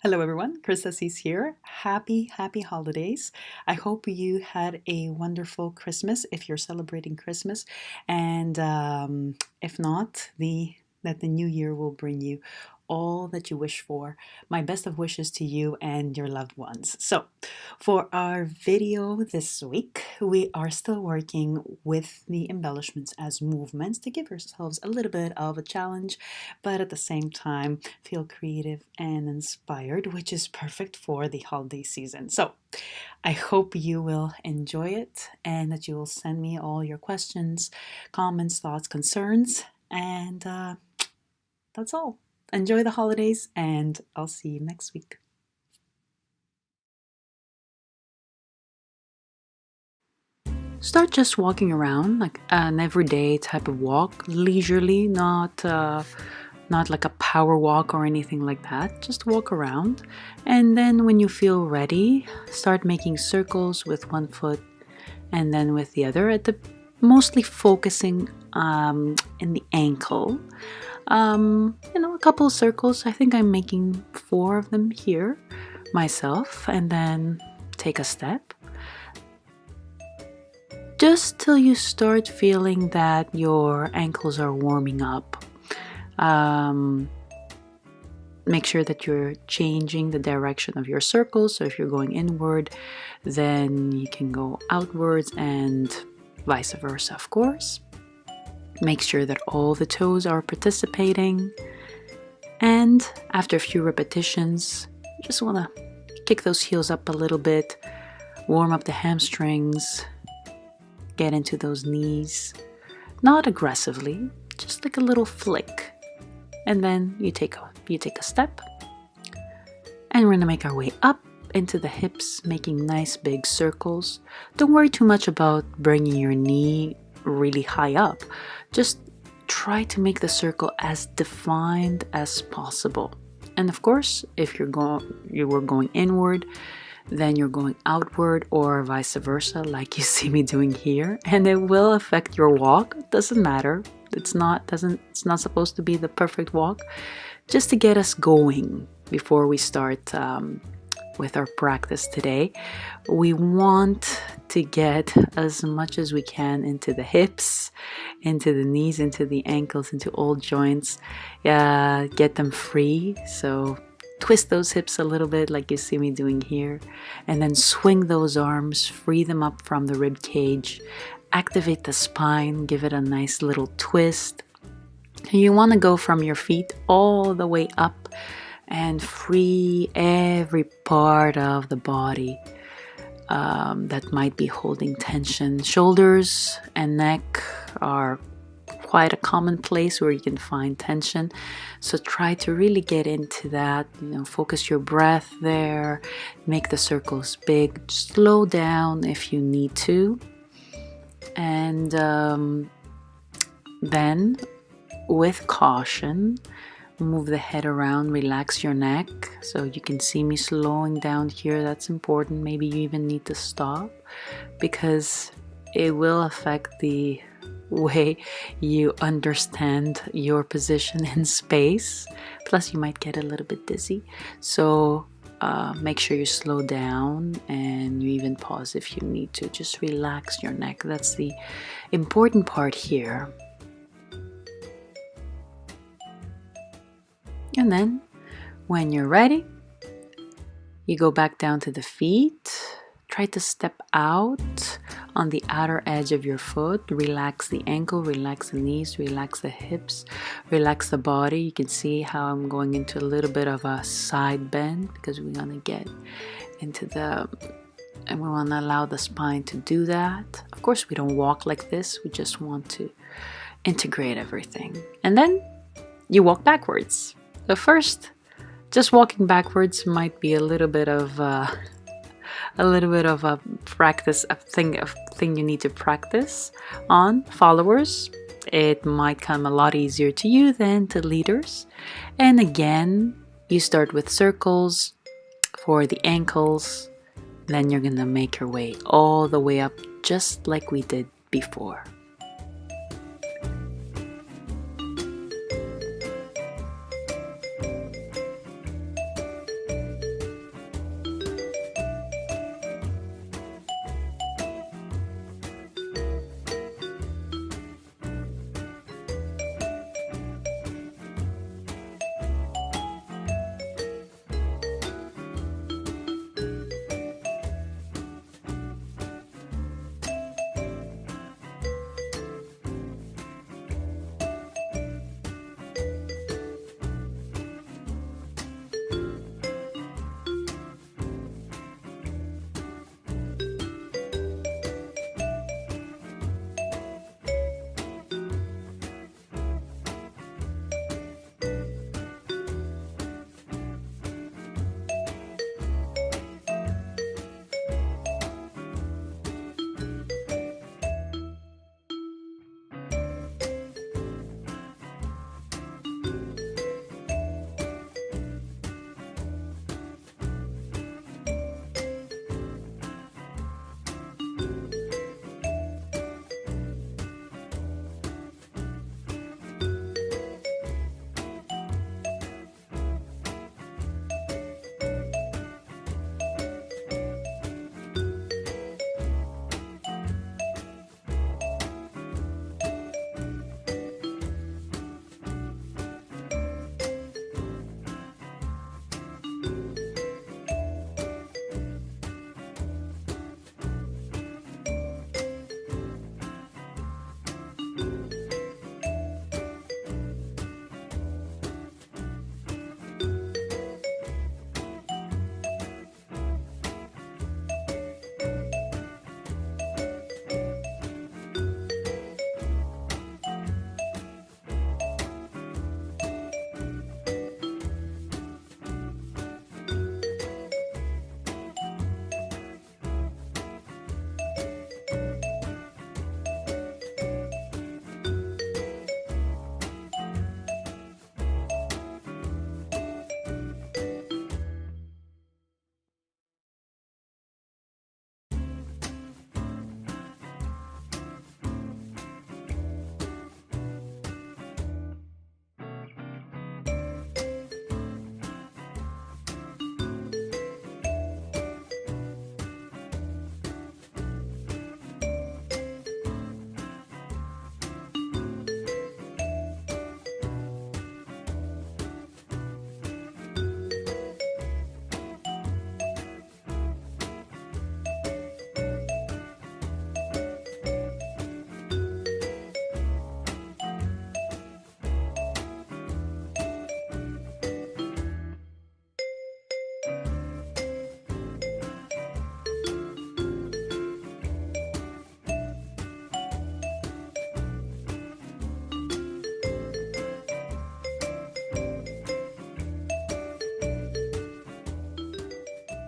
Hello everyone, Chris is here. Happy holidays. I hope you had a wonderful Christmas if you're celebrating Christmas, and if not, that the new year will bring you all that you wish for. My best of wishes to you and your loved ones. So, for our video this week, we are still working with the embellishments as movements to give ourselves a little bit of a challenge, but at the same time feel creative and inspired, which is perfect for the holiday season. So, I hope you will enjoy it and that you will send me all your questions, comments, thoughts, concerns, and that's all. Enjoy the holidays, and I'll see you next week. Start just walking around, like an everyday type of walk, leisurely, not like a power walk or anything like that. Just walk around, and then when you feel ready, start making circles with one foot and then with the other, at the mostly focusing in the ankle. A couple of circles. I think I'm making 4 of them here myself, and then take a step just till you start feeling that your ankles are warming up. Make sure that you're changing the direction of your circle. So if you're going inward, then you can go outwards and vice versa, of course. Make sure that all the toes are participating. And after a few repetitions, you just want to kick those heels up a little bit, warm up the hamstrings, get into those knees, not aggressively, just like a little flick. And then you take a step, and we're gonna make our way up into the hips, making nice big circles. Don't worry too much about bringing your knee really high up. Just try to make the circle as defined as possible. And of course, if you were going inward, then you're going outward, or vice versa, like you see me doing here, and it will affect your walk. It doesn't matter. It's not supposed to be the perfect walk. Just to get us going before we start with our practice today, we want to get as much as we can into the hips, into the knees, into the ankles, into all joints. Get them free. So twist those hips a little bit like you see me doing here, and then swing those arms, free them up from the rib cage, activate the spine, give it a nice little twist. You want to go from your feet all the way up and free every part of the body that might be holding tension. Shoulders and neck are quite a common place where you can find tension, so try to really get into that. Focus your breath there, make the circles big, slow down if you need to, and then with caution, move the head around, relax your neck. So you can see me slowing down here. That's important. Maybe you even need to stop, because it will affect the way you understand your position in space. Plus, you might get a little bit dizzy. So make sure you slow down, and you even pause if you need to. Just relax your neck. That's the important part here. And then when you're ready, you go back down to the feet. Try to step out on the outer edge of your foot. Relax the ankle, relax the knees, relax the hips, relax the body. You can see how I'm going into a little bit of a side bend, because we want to get into and we want to allow the spine to do that. Of course, we don't walk like this. We just want to integrate everything. And then you walk backwards. So first, just walking backwards might be a little bit of a practice, a thing you need to practice on. Followers, it might come a lot easier to you than to leaders. And again, you start with circles for the ankles, then you're gonna make your way all the way up, just like we did before.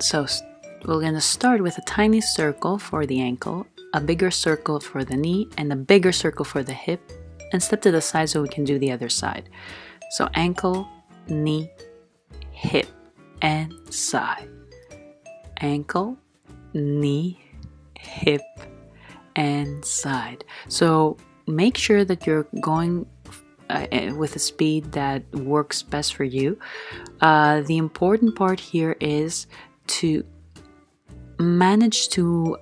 So we're going to start with a tiny circle for the ankle, a bigger circle for the knee, and a bigger circle for the hip, and step to the side so we can do the other side. So ankle, knee, hip, and side. Ankle, knee, hip, and side. So make sure that you're going with a speed that works best for you. The important part here is to manage to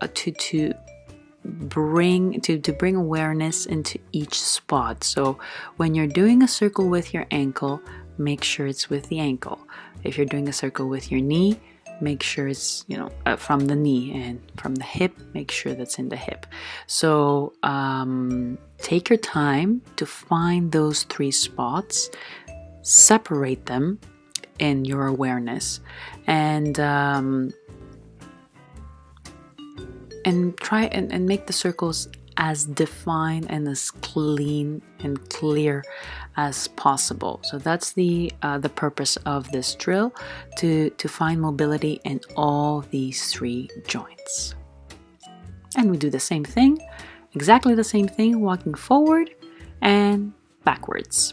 bring awareness into each spot. So when you're doing a circle with your ankle, make sure it's with the ankle. If you're doing a circle with your knee, make sure it's from the knee, and from the hip, make sure that's in the hip. So take your time to find those 3 spots, separate them in your awareness, and try and make the circles as defined and as clean and clear as possible. So that's the purpose of this drill, to find mobility in all these 3 joints. And we do the same thing, exactly the same thing, walking forward and backwards.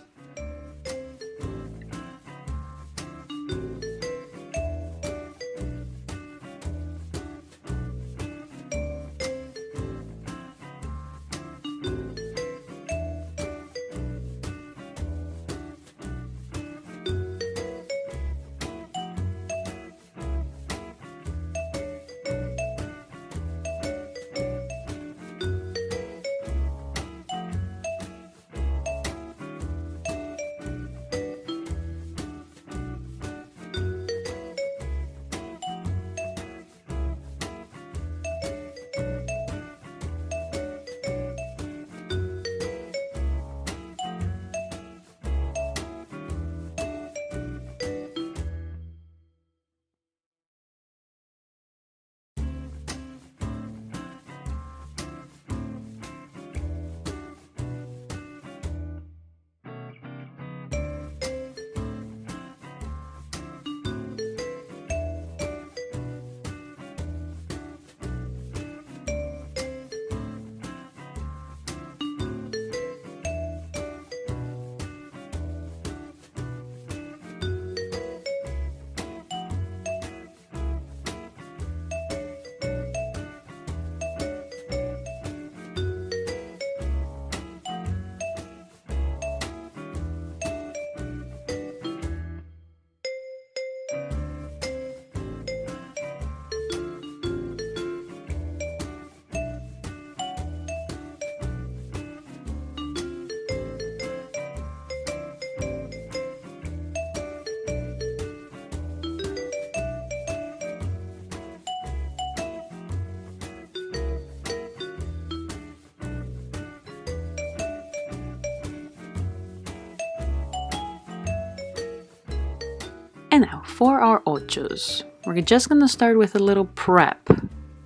And now for our ochos, we're just going to start with a little prep.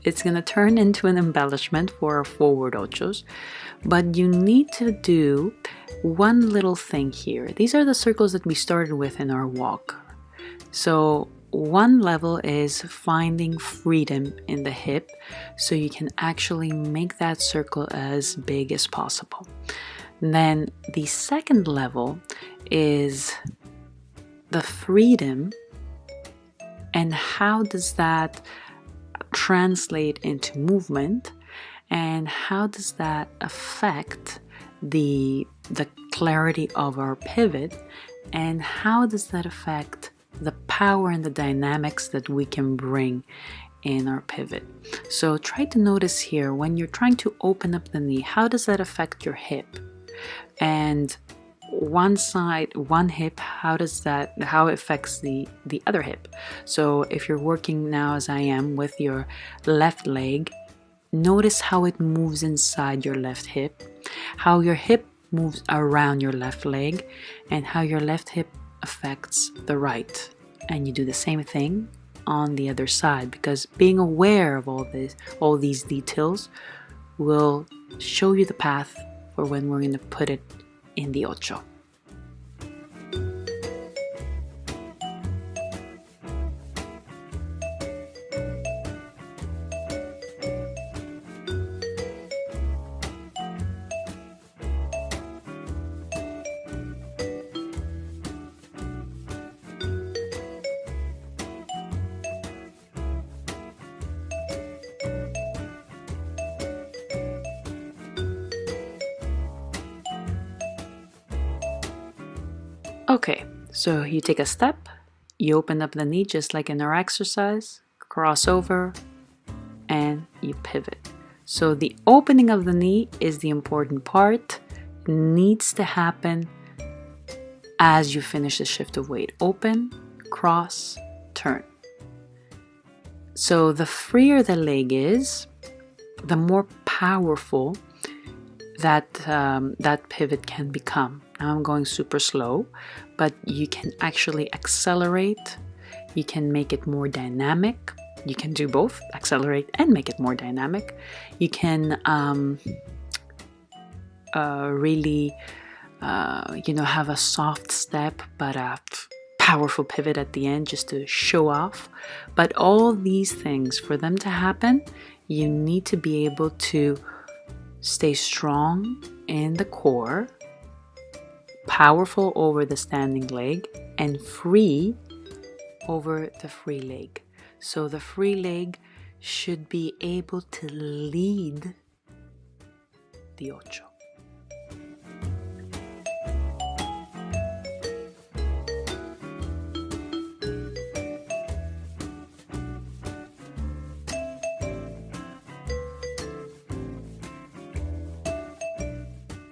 It's going to turn into an embellishment for our forward ochos, but you need to do one little thing here. These are the circles that we started with in our walk. So one level is finding freedom in the hip, so you can actually make that circle as big as possible. And then the second level is the freedom, and how does that translate into movement, and how does that affect the clarity of our pivot, and how does that affect the power and the dynamics that we can bring in our pivot. So try to notice here, when you're trying to open up the knee, how does that affect your hip? And one side, one hip, how it affects the other hip. So if you're working now, as I am, with your left leg, notice how it moves inside your left hip, how your hip moves around your left leg, and how your left hip affects the right. And you do the same thing on the other side, because being aware of all these details will show you the path for when we're going to put it in the ocho. Okay, so you take a step, you open up the knee just like in our exercise, cross over, and you pivot. So the opening of the knee is the important part. It needs to happen as you finish the shift of weight. Open, cross, turn. So the freer the leg is, the more powerful that pivot can become. Now I'm going super slow, but you can actually accelerate. You can make it more dynamic. You can do both, accelerate and make it more dynamic. You can really, have a soft step, but a powerful pivot at the end just to show off. But all these things, for them to happen, you need to be able to stay strong in the core, powerful over the standing leg, and free over the free leg. So the free leg should be able to lead the ocho.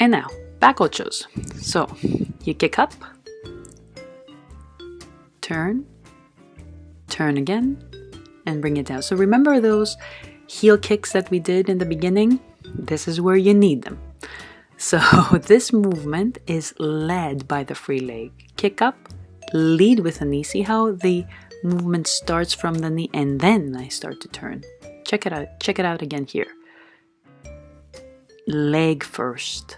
And now, back ochos. So you kick up, turn, turn again, and bring it down. So remember those heel kicks that we did in the beginning? This is where you need them. So this movement is led by the free leg. Kick up, lead with the knee. See how the movement starts from the knee and then I start to turn. Check it out. Check it out again here. Leg first,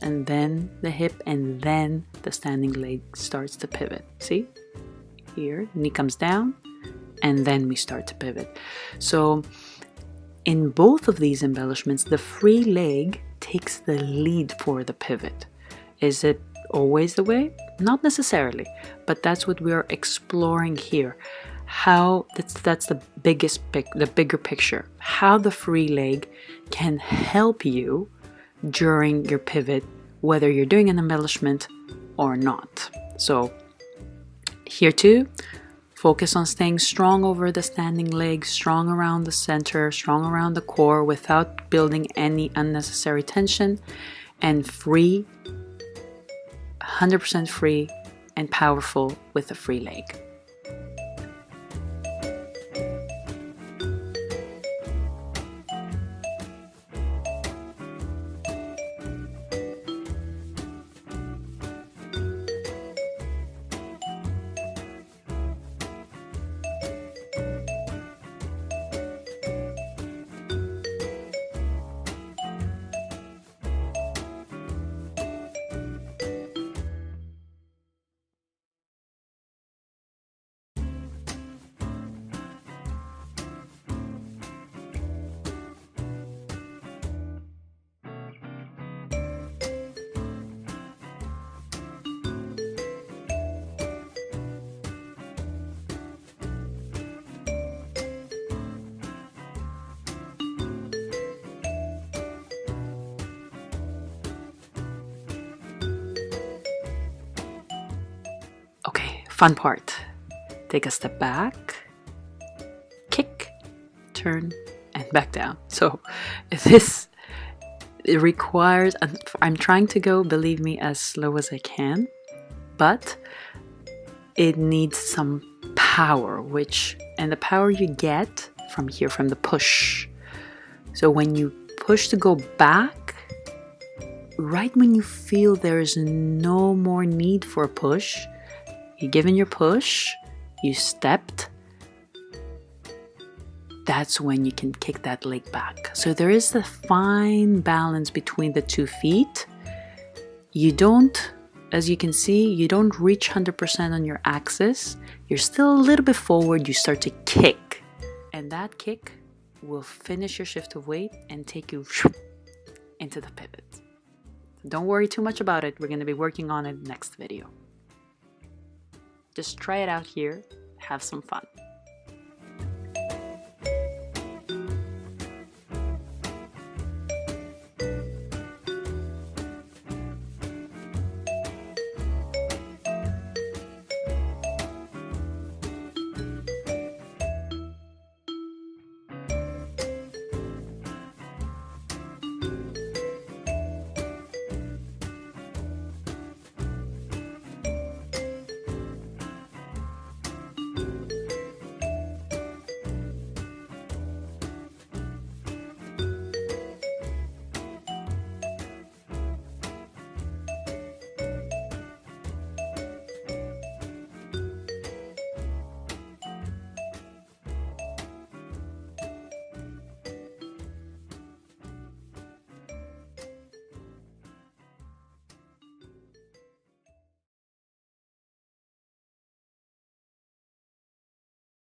and then the hip, and then the standing leg starts to pivot. See? Here, knee comes down, and then we start to pivot. So in both of these embellishments, the free leg takes the lead for the pivot. Is it always the way? Not necessarily, but that's what we're exploring here. How that's the bigger picture. How the free leg can help you during your pivot, whether you're doing an embellishment or not. So here too, focus on staying strong over the standing leg, strong around the center, strong around the core without building any unnecessary tension, and free, 100% free and powerful with the free leg. Okay, fun part. Take a step back, kick, turn, and back down. So this requires, I'm trying to go, believe me, as slow as I can, but it needs some power, and the power you get from here, from the push. So when you push to go back, right when you feel there is no more need for a push, you've given your push, you stepped, that's when you can kick that leg back. So there is the fine balance between the 2 feet. You don't, as you can see, you don't reach 100% on your axis. You're still a little bit forward, you start to kick. And that kick will finish your shift of weight and take you into the pivot. Don't worry too much about it. We're going to be working on it next video. Just try it out here. Have some fun.